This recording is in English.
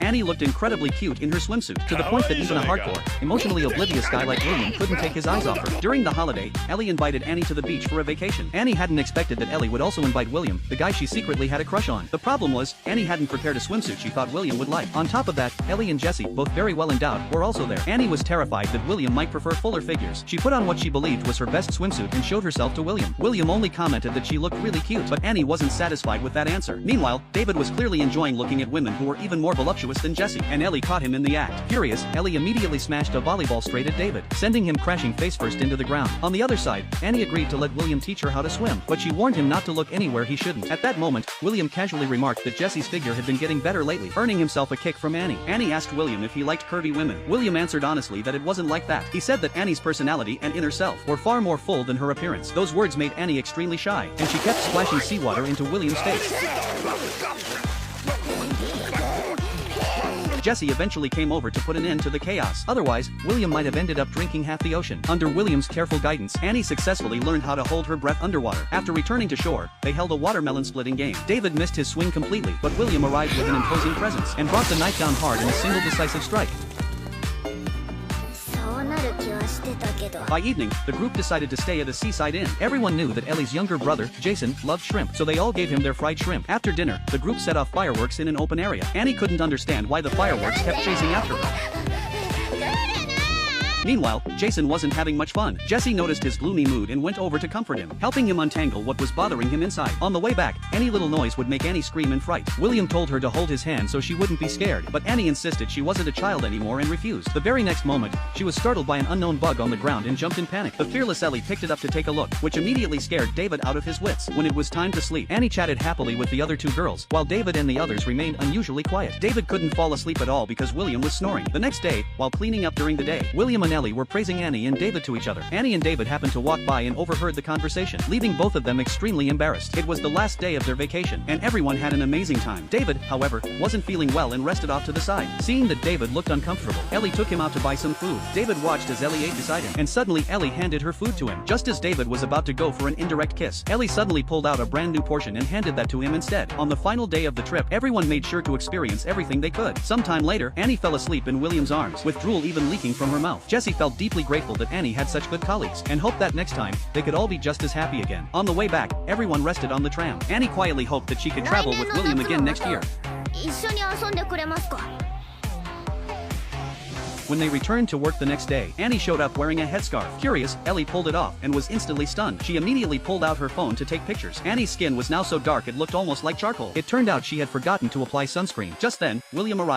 Annie looked incredibly cute in her swimsuit, to the point that even a hardcore, emotionally oblivious guy like William couldn't take his eyes off her. During the holiday, Ellie invited Annie to the beach for a vacation. Annie hadn't expected that Ellie would also invite William, the guy she secretly had a crush on. The problem was, Annie hadn't prepared a swimsuit she thought William would like. On top of that, Ellie and Jesse, both very well endowed, were also there. Annie was terrified that William might prefer fuller figures. She put on what she believed was her best swimsuit and showed herself to William. William only commented that she looked really cute, but Annie wasn't satisfied with that answer. Meanwhile, David was clearly enjoying looking at women who were even more voluptuous than Jesse, and Ellie caught him in the act. Furious, Ellie immediately smashed a volleyball straight at David, sending him crashing face first into the ground. On the other side, Annie agreed to let William teach her how to swim, but she warned him not to look anywhere he shouldn't. At that moment, William casually remarked that Jesse's figure had been getting better lately, earning himself a kick from Annie. Annie asked William if he liked curvy women. William answered honestly that it wasn't like that. He said that Annie's personality and inner self were far more full than her appearance. Those words made Annie extremely shy, and she kept splashing seawater into William's face. Jesse eventually came over to put an end to the chaos. Otherwise, William might have ended up drinking half the ocean. Under William's careful guidance, Annie successfully learned how to hold her breath underwater. After returning to shore, they held a watermelon splitting game. David missed his swing completely, but William arrived with an imposing presence and brought the knife down hard in a single decisive strike. By evening, the group decided to stay at a seaside inn. Everyone knew that Ellie's younger brother, Jason, loved shrimp, so they all gave him their fried shrimp. After dinner, the group set off fireworks in an open area. Annie couldn't understand why the fireworks kept chasing after her. Meanwhile, Jason wasn't having much fun. Jesse noticed his gloomy mood and went over to comfort him, helping him untangle what was bothering him inside. On the way back, any little noise would make Annie scream in fright. William told her to hold his hand so she wouldn't be scared, but Annie insisted she wasn't a child anymore and refused. The very next moment, she was startled by an unknown bug on the ground and jumped in panic. The fearless Ellie picked it up to take a look, which immediately scared David out of his wits. When it was time to sleep, Annie chatted happily with the other two girls, while David and the others remained unusually quiet. David couldn't fall asleep at all because William was snoring. The next day, while cleaning up during the day, William and Ellie were praising Annie and David to each other. Annie and David happened to walk by and overheard the conversation, leaving both of them extremely embarrassed. It was the last day of their vacation, and everyone had an amazing time. David, however, wasn't feeling well and rested off to the side. Seeing that David looked uncomfortable, Ellie took him out to buy some food. David watched as Ellie ate beside him, and suddenly Ellie handed her food to him. Just as David was about to go for an indirect kiss, Ellie suddenly pulled out a brand new portion and handed that to him instead. On the final day of the trip, everyone made sure to experience everything they could. Sometime later, Annie fell asleep in William's arms, with drool even leaking from her mouth. Jesse felt deeply grateful that Annie had such good colleagues, and hoped that next time, they could all be just as happy again. On the way back, everyone rested on the tram. Annie quietly hoped that she could travel with William again next year. When they returned to work the next day, Annie showed up wearing a headscarf. Curious, Ellie pulled it off and was instantly stunned. She immediately pulled out her phone to take pictures. Annie's skin was now so dark it looked almost like charcoal. It turned out she had forgotten to apply sunscreen. Just then, William arrived.